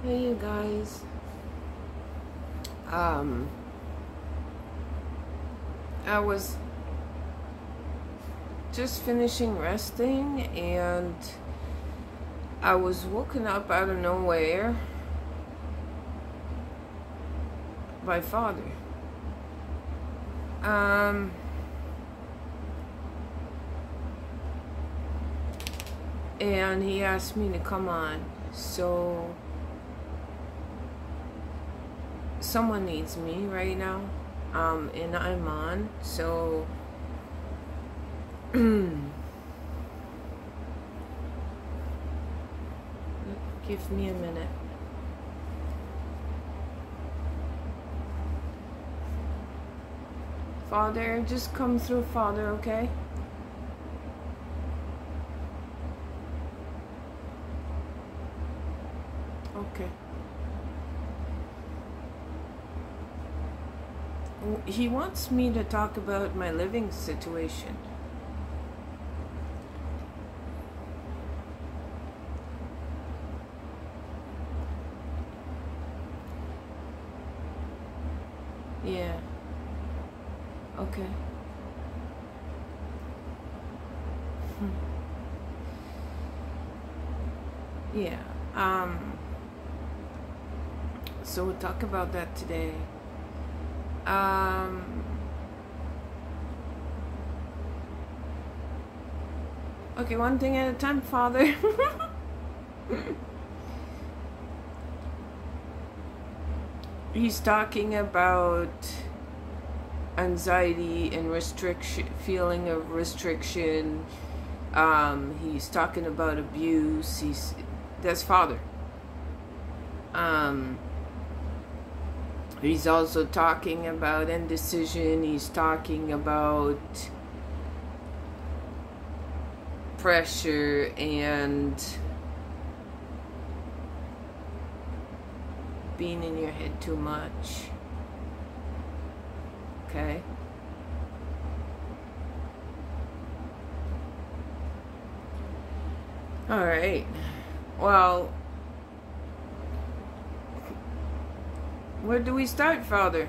Hey you guys. Um I was just finishing resting and I was woken up out of nowhere by Father. And he asked me to come on. So someone needs me right now. And I'm on. So give me a minute. Father, just come through, Father, okay? Okay. He wants me to talk about my living situation. Yeah. Okay. Yeah. So we'll talk about that today. Okay, one thing at a time, Father. He's talking about anxiety and restriction, feeling of restriction. He's talking about abuse. That's Father. He's also talking about indecision. He's talking about pressure and being in your head too much. Okay? All right. Well, where do we start, Father?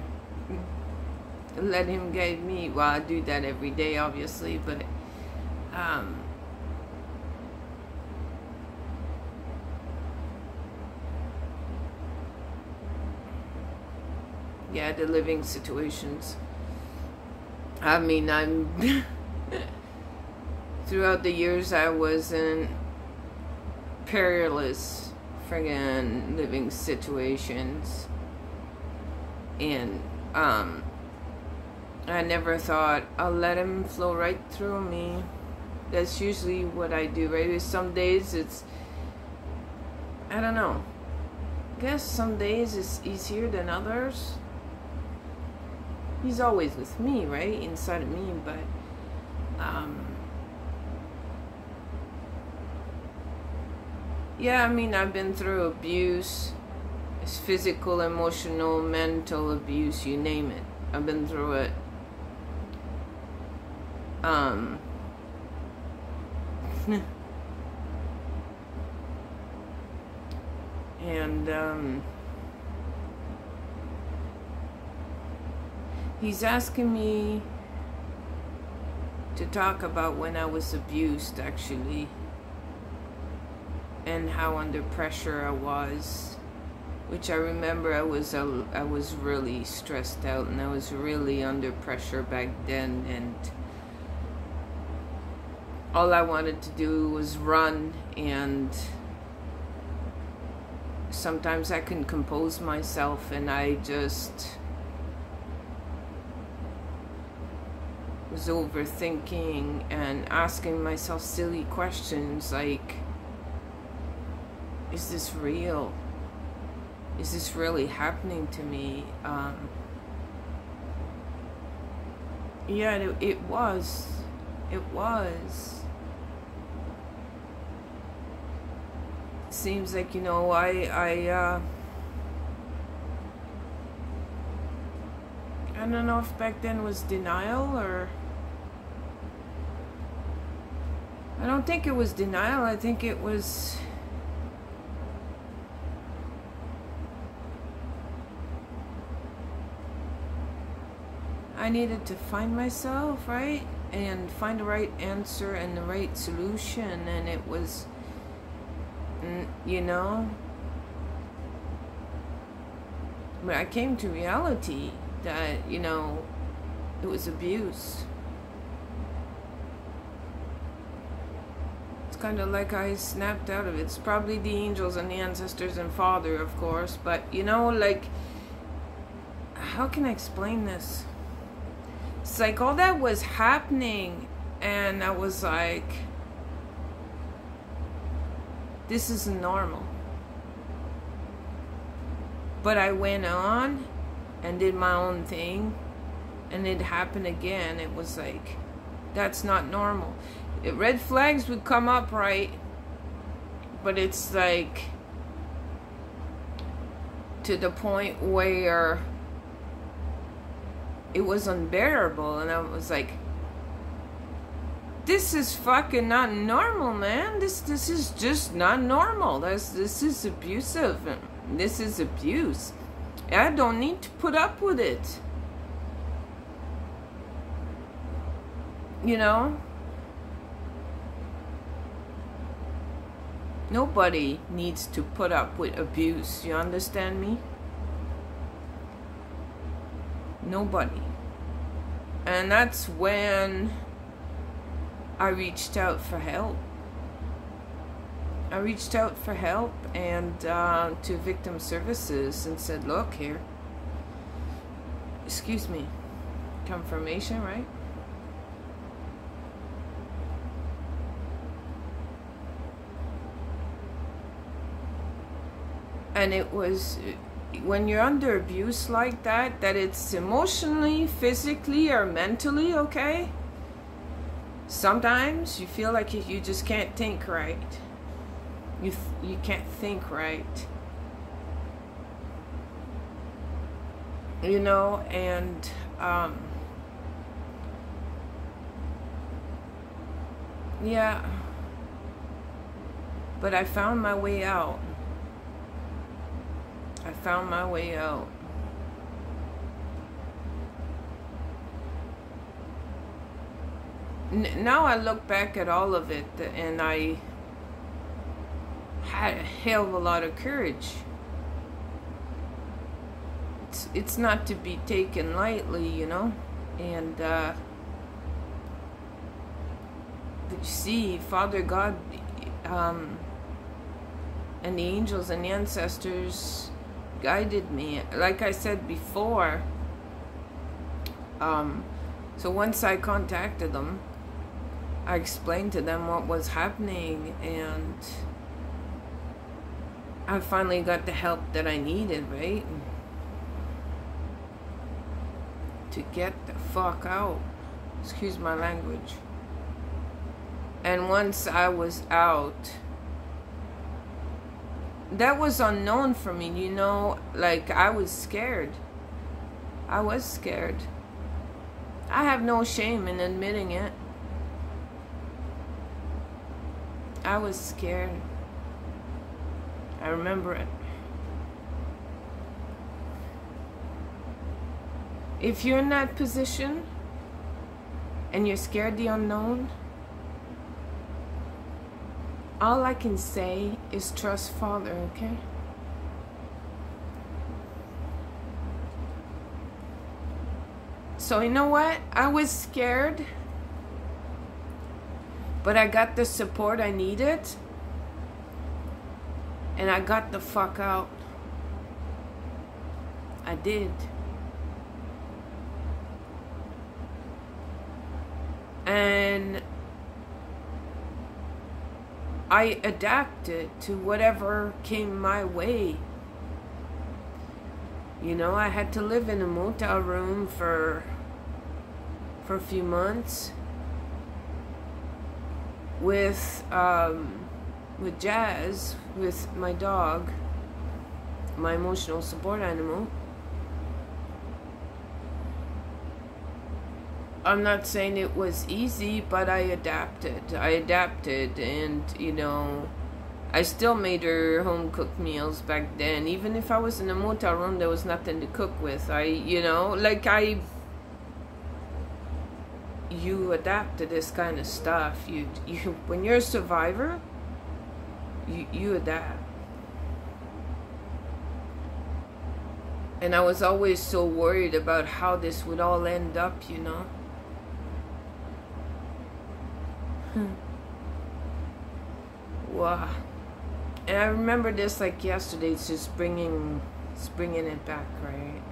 Let him guide me. Well, I do that every day, obviously, but yeah, the living situations. I mean, I'm throughout the years I was in perilous friggin' living situations. And I never thought I'll let him flow right through me. That's usually what I do, right? Some days it's, I don't know. I guess some days it's easier than others. He's always with me, right? Inside of me, but yeah, I mean, I've been through abuse. It's physical, emotional, mental abuse, you name it. I've been through it. And he's asking me to talk about when I was abused, actually, and how under pressure I was. Which I remember I was really stressed out, and I was really under pressure back then, and all I wanted to do was run, and sometimes I couldn't compose myself, and I just was overthinking and asking myself silly questions like, is this real? Is this really happening to me? Yeah, it was. It was. It seems like, you know, I don't know if back then was denial or... I don't think it was denial. I think it was... I needed to find myself, right? And find the right answer and the right solution. And it was, you know, but I came to reality that, you know, it was abuse. It's kind of like I snapped out of it. It's probably the angels and the ancestors and Father, of course. But, you know, like, how can I explain this? It's like all that was happening, and I was like, this isn't normal. But I went on and did my own thing, and it happened again. It was like, that's not normal. Red flags would come up, right? But it's like to the point where it was unbearable, and I was like, this is fucking not normal, man. This is just not normal. This is abusive. This is abuse. I don't need to put up with it. You know? Nobody needs to put up with abuse. You understand me? Nobody. And that's when I reached out for help. I reached out for help and to victim services and said, look here. Excuse me. Confirmation, right? And it was, when you're under abuse like that it's emotionally, physically, or mentally, okay? Sometimes you feel like you just can't think right. You can't think right. You know, and yeah. But I found my way out. I found my way out. Now I look back at all of it, and I had a hell of a lot of courage. It's not to be taken lightly, you know. And but you see, Father God, and the angels and the ancestors guided me, like I said before. So once I contacted them, I explained to them what was happening, and I finally got the help that I needed, right? To get the fuck out. Excuse my language. And once I was out, that was unknown for me, you know, like I was scared. I was scared. I have no shame in admitting it. I was scared. I remember it. If you're in that position and you're scared of the unknown, all I can say is trust Father, okay? So you know what? I was scared, but I got the support I needed, and I got the fuck out. I did. And I adapted to whatever came my way. You know, I had to live in a motel room for a few months with Jazz, with my dog, my emotional support animal. I'm not saying it was easy, but I adapted. And, you know, I still made her home-cooked meals back then. Even if I was in a motel room, there was nothing to cook with. You know, like you adapt to this kind of stuff. You when you're a survivor, you adapt. And I was always so worried about how this would all end up, you know. Wow. And I remember this like yesterday. It's just bringing it back, right?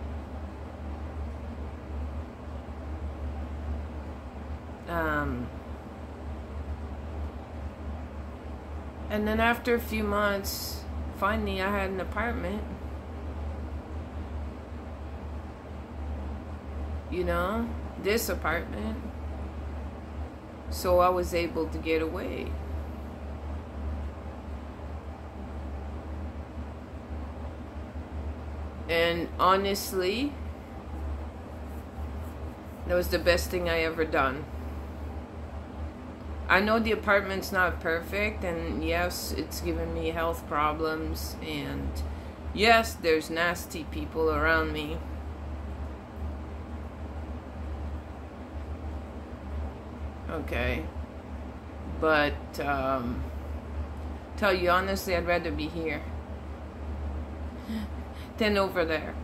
And then after a few months, finally I had an apartment. You know, this apartment. So I was able to get away. And honestly, that was the best thing I ever done. I know the apartment's not perfect, and yes, it's given me health problems, and yes, there's nasty people around me. Okay. But, tell you honestly, I'd rather be here than over there.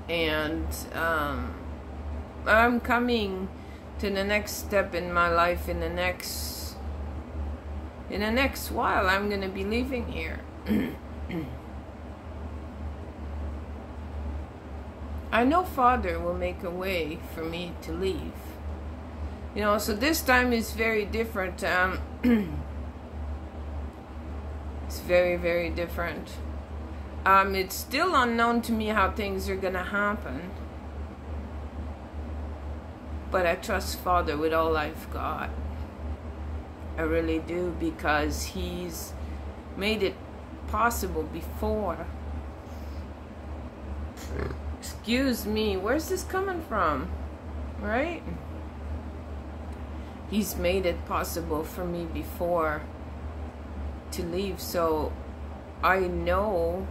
And I'm coming to the next step in my life. In the next while, I'm gonna be leaving here. I know Father will make a way for me to leave. You know, so this time is very different. It's very, very different. It's still unknown to me how things are gonna happen. But I trust Father with all I've got. I really do, because He's made it possible before. Excuse me, where's this coming from? Right? He's made it possible for me before to leave, so I know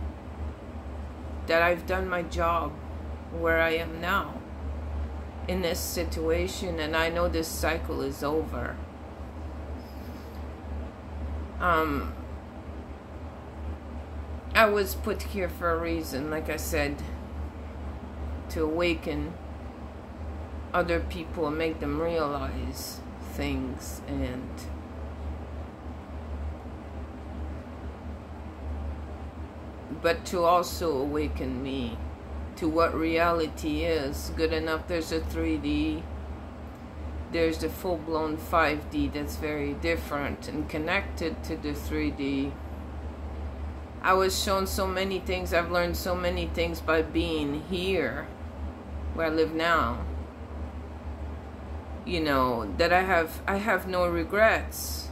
that I've done my job where I am now in this situation, and I know this cycle is over. I was put here for a reason, like I said, to awaken other people and make them realize things, and but to also awaken me to what reality is. Good enough, there's a 3D, there's the full-blown 5D that's very different and connected to the 3D. I was shown so many things, I've learned so many things by being here, where I live now. You know, that I have no regrets.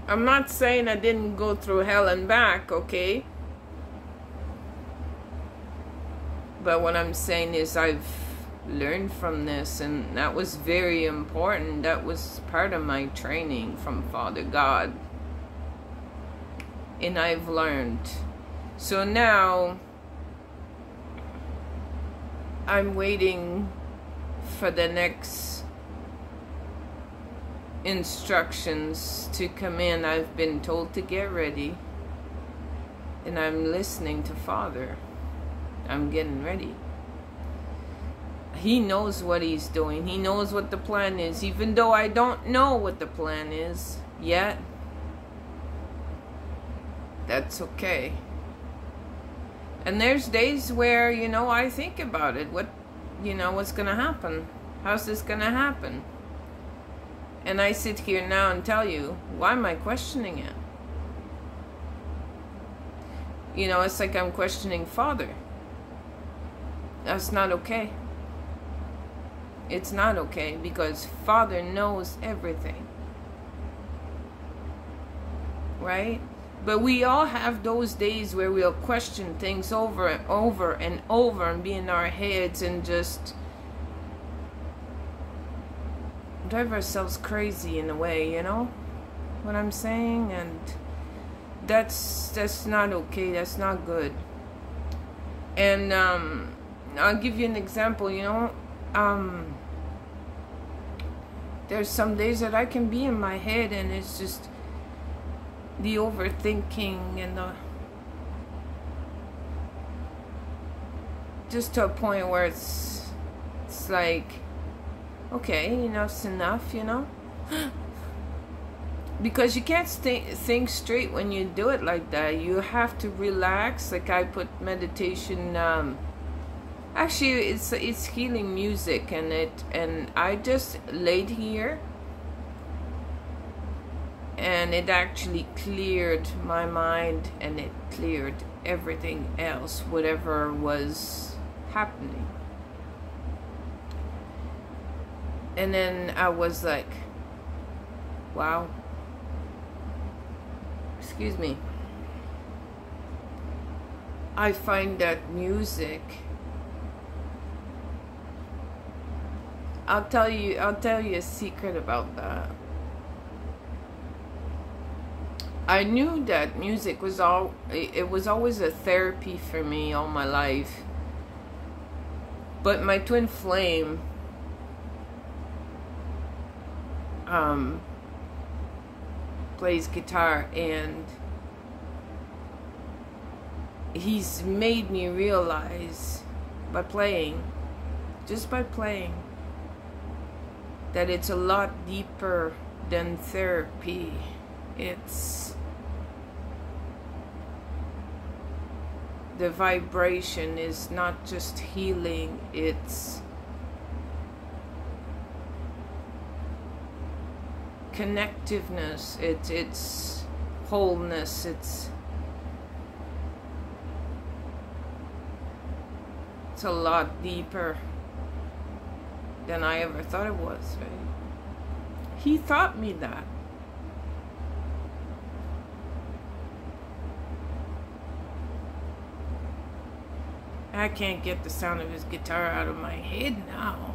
I'm not saying I didn't go through hell and back, okay? But what I'm saying is I've learned from this, and that was very important. That was part of my training from Father God. And I've learned. So now I'm waiting for the next instructions to come in. I've been told to get ready, and I'm listening to Father. I'm getting ready. He knows what He's doing. He knows what the plan is, even though I don't know what the plan is yet. That's okay. And there's days where, you know, I think about it. What's gonna happen? How's this gonna happen? And I sit here now and tell you, why am I questioning it? You know, it's like I'm questioning Father. That's not okay. It's not okay, because Father knows everything. Right? But we all have those days where we'll question things over and over and over and be in our heads and just drive ourselves crazy in a way, you know what I'm saying? And that's not okay. That's not good. And I'll give you an example. You know, there's some days that I can be in my head, and it's just the overthinking and the just to a point where it's like, okay, enough's enough, you know. Because you can't think straight when you do it like that. You have to relax. Like I put meditation. Actually, it's healing music, and I just laid here, and it actually cleared my mind, and it cleared everything else, whatever was happening. And then I was like, wow. Excuse me. I find that music, I'll tell you a secret about that. I knew that music was it was always a therapy for me all my life. But my twin flame plays guitar, and he's made me realize just by playing, that it's a lot deeper than therapy. It's the vibration is not just healing, it's connectiveness, it's wholeness, it's a lot deeper than I ever thought it was, right? He taught me that. I can't get the sound of his guitar out of my head now.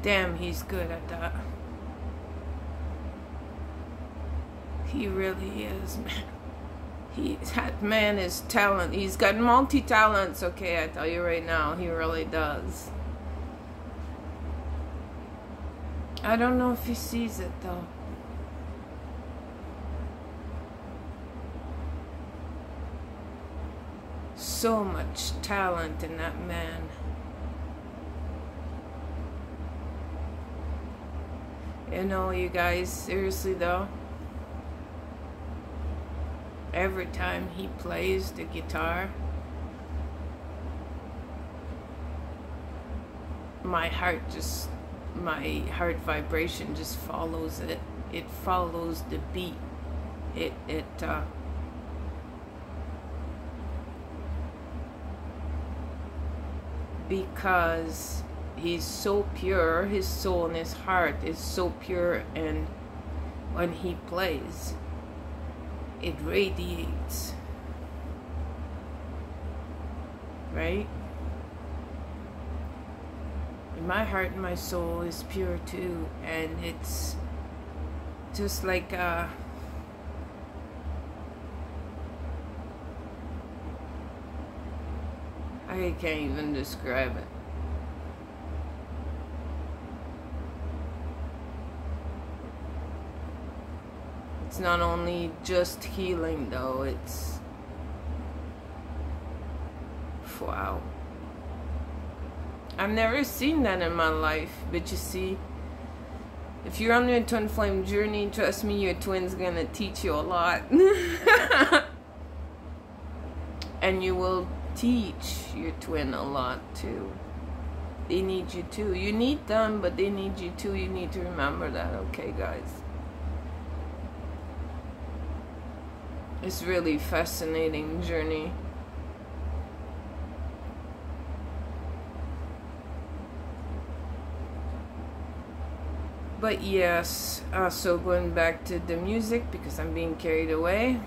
Damn, he's good at that. He really is, man. That man is talent. He's got multi-talents, okay, I tell you right now. He really does. I don't know if he sees it, though. So much talent in that man. You know, you guys, seriously though, every time he plays the guitar, my heart vibration just follows it. It follows the beat. Because he's so pure, his soul and his heart is so pure, and when he plays, it radiates, right? And my heart and my soul is pure too, and it's just like I can't even describe it. It's not only just healing though, it's wow. I've never seen that in my life, but you see, if you're on your twin flame journey, trust me, your twin's gonna teach you a lot. And you will teach your twin a lot too. They need you too. You need them, but they need you too. You need to remember that, okay, guys? It's really fascinating journey. But yes, so going back to the music, because I'm being carried away.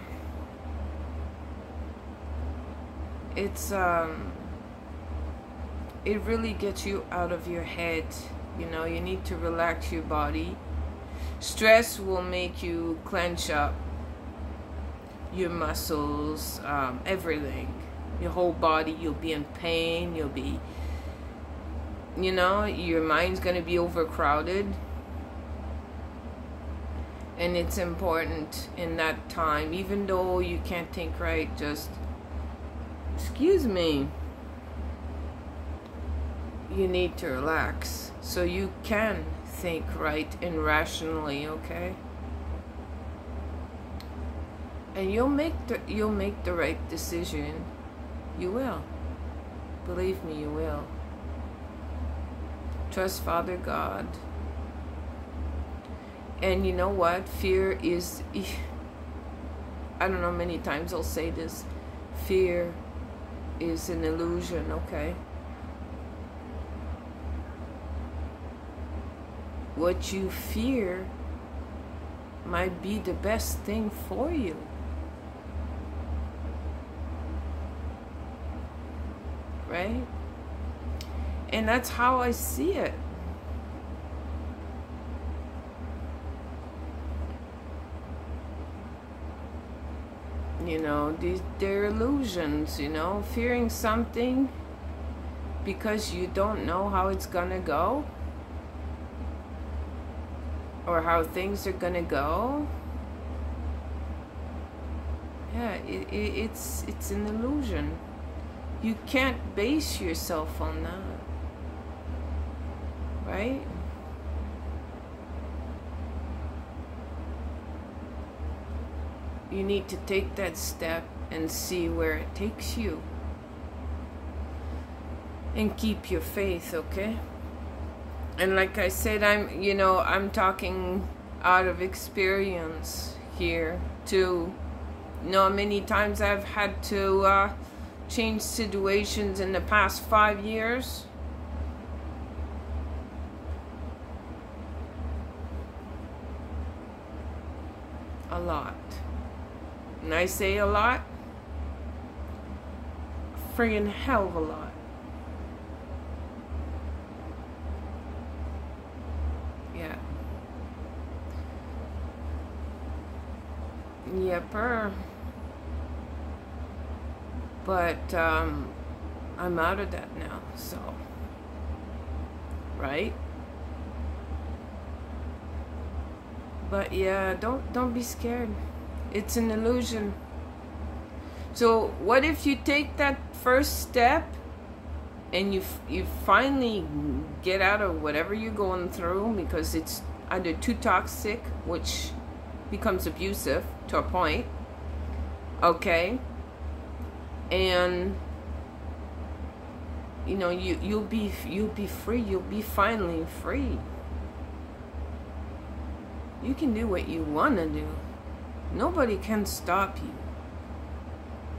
It's it really gets you out of your head. You know, you need to relax your body. Stress will make you clench up your muscles, everything. Your whole body, you'll be in pain, you'll be, you know, your mind's going to be overcrowded. And it's important in that time, even though you can't think right, just, excuse me, you need to relax so you can think right and rationally, okay? And you'll make the right decision. You will. Believe me, you will. Trust Father God. And you know what? Fear is, I don't know, many times I'll say this. Fear is an illusion, okay? What you fear might be the best thing for you. Right? And that's how I see it. You know, they're illusions, you know, fearing something because you don't know how it's gonna go or how things are gonna go. Yeah, it's an illusion. You can't base yourself on that, right? You need to take that step and see where it takes you. And keep your faith, okay? And like I said, I'm talking out of experience here too. You know, many times I've had to change situations in the past 5 years. A lot. And I say a lot, friggin' hell of a lot. Yeah. Yepper. But I'm out of that now, so, right? But yeah, don't be scared. It's an illusion. So what if you take that first step and you finally get out of whatever you're going through, because it's either too toxic, which becomes abusive to a point, okay? And you know, you'll be free. You'll be finally free. You can do what you want to do. Nobody can stop you.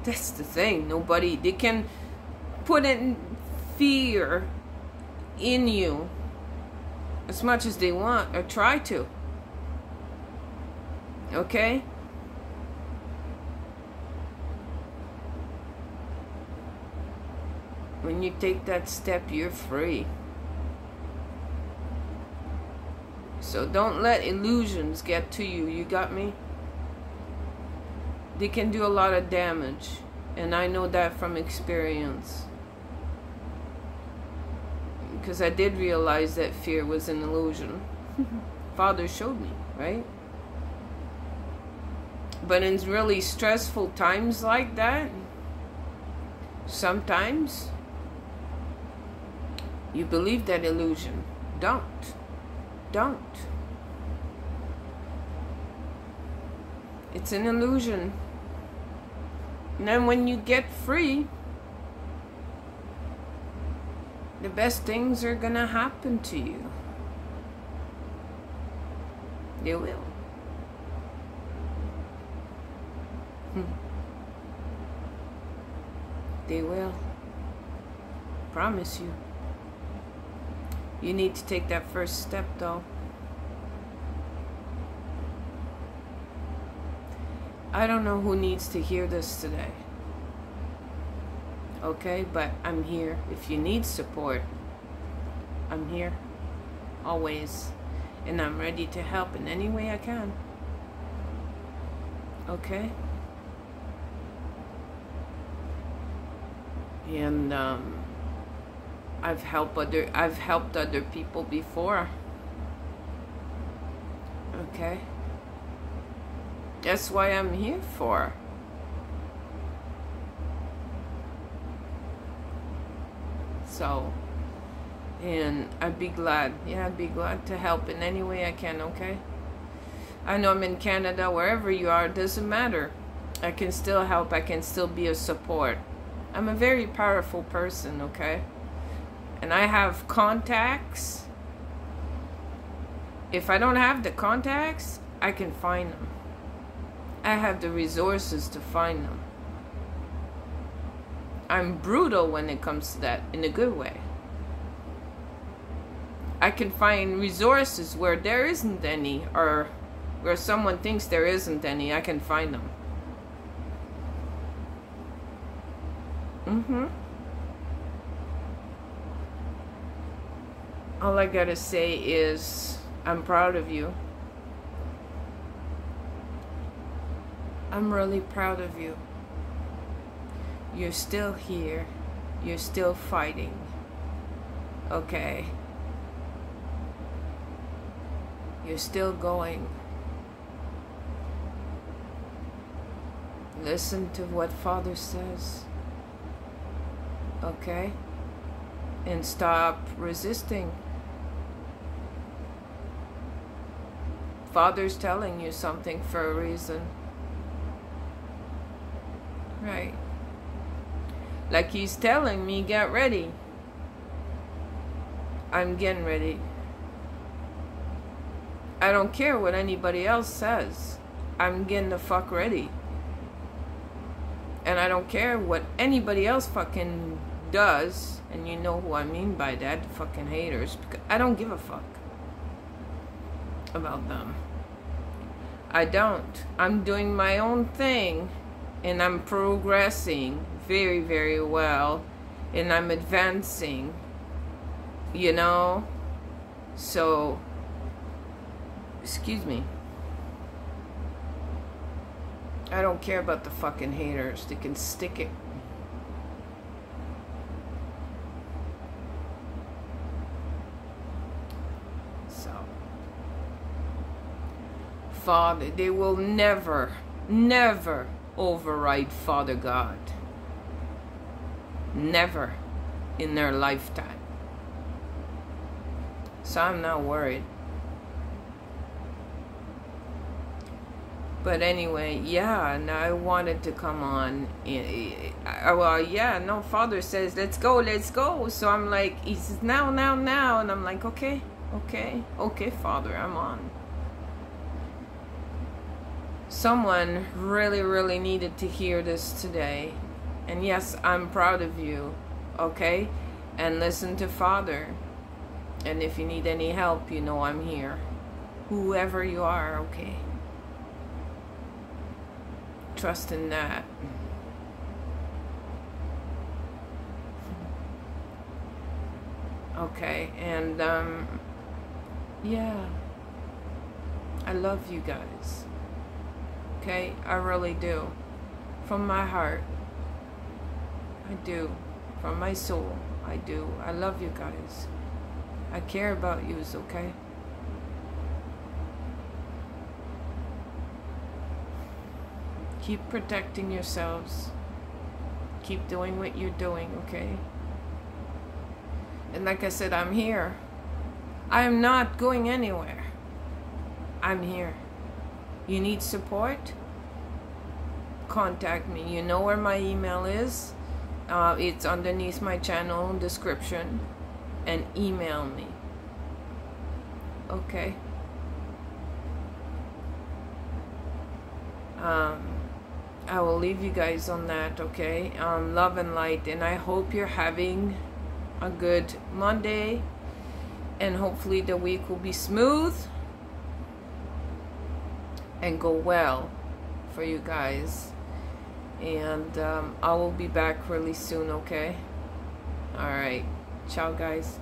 That's the thing. Nobody. They can put in fear in you as much as they want, or try to. Okay? When you take that step, you're free. So don't let illusions get to you. You got me? They can do a lot of damage. And I know that from experience. Because I did realize that fear was an illusion. Father showed me, right? But in really stressful times like that, sometimes you believe that illusion. Don't. It's an illusion. And then when you get free, the best things are gonna happen to you. They will. They will. Promise you. You need to take that first step, though. I don't know who needs to hear this today. Okay, but I'm here. If you need support, I'm here. Always. And I'm ready to help in any way I can. Okay? And I've helped other people before. Okay? That's why I'm here for. So, and I'd be glad. Yeah, I'd be glad to help in any way I can, okay? I know I'm in Canada, wherever you are, it doesn't matter. I can still help, I can still be a support. I'm a very powerful person, okay? And I have contacts. If I don't have the contacts, I can find them. I have the resources to find them. I'm brutal when it comes to that, in a good way. I can find resources where there isn't any, or where someone thinks there isn't any. I can find them. All I gotta say is, I'm proud of you. I'm really proud of you. You're still here. You're still fighting. Okay? You're still going. Listen to what Father says. Okay? And stop resisting. Father's telling you something for a reason. Right? Like he's telling me, get ready. I'm getting ready. I don't care what anybody else says. I'm getting the fuck ready. And I don't care what anybody else fucking does. And you know who I mean by that, fucking haters. Because I don't give a fuck about them. I don't. I'm doing my own thing. And I'm progressing very, very well. And I'm advancing. You know? So, excuse me. I don't care about the fucking haters. They can stick it. So, Father, they will never, never override Father God. Never in their lifetime. So I'm not worried. But anyway, yeah, and I wanted to come on. Well, yeah, no, Father says, let's go, let's go. So I'm like, he says, now. And I'm like, okay, Father, I'm on. Someone really, really needed to hear this today. And yes, I'm proud of you, okay? And listen to Father. And if you need any help, you know I'm here. Whoever you are, okay? Trust in that. Okay, and yeah, I love you guys. Okay, I really do. From my heart, I do. From my soul, I do. I love you guys. I care about yous, okay? Keep protecting yourselves. Keep doing what you're doing, okay? And like I said, I'm here. I am not going anywhere. I'm here. You need support? Contact me. You know where my email is. It's underneath my channel description. And email me. Okay? I will leave you guys on that, okay? Love and light, and I hope you're having a good Monday, and hopefully the week will be smooth and go well for you guys. And I will be back really soon, okay? Alright, ciao guys.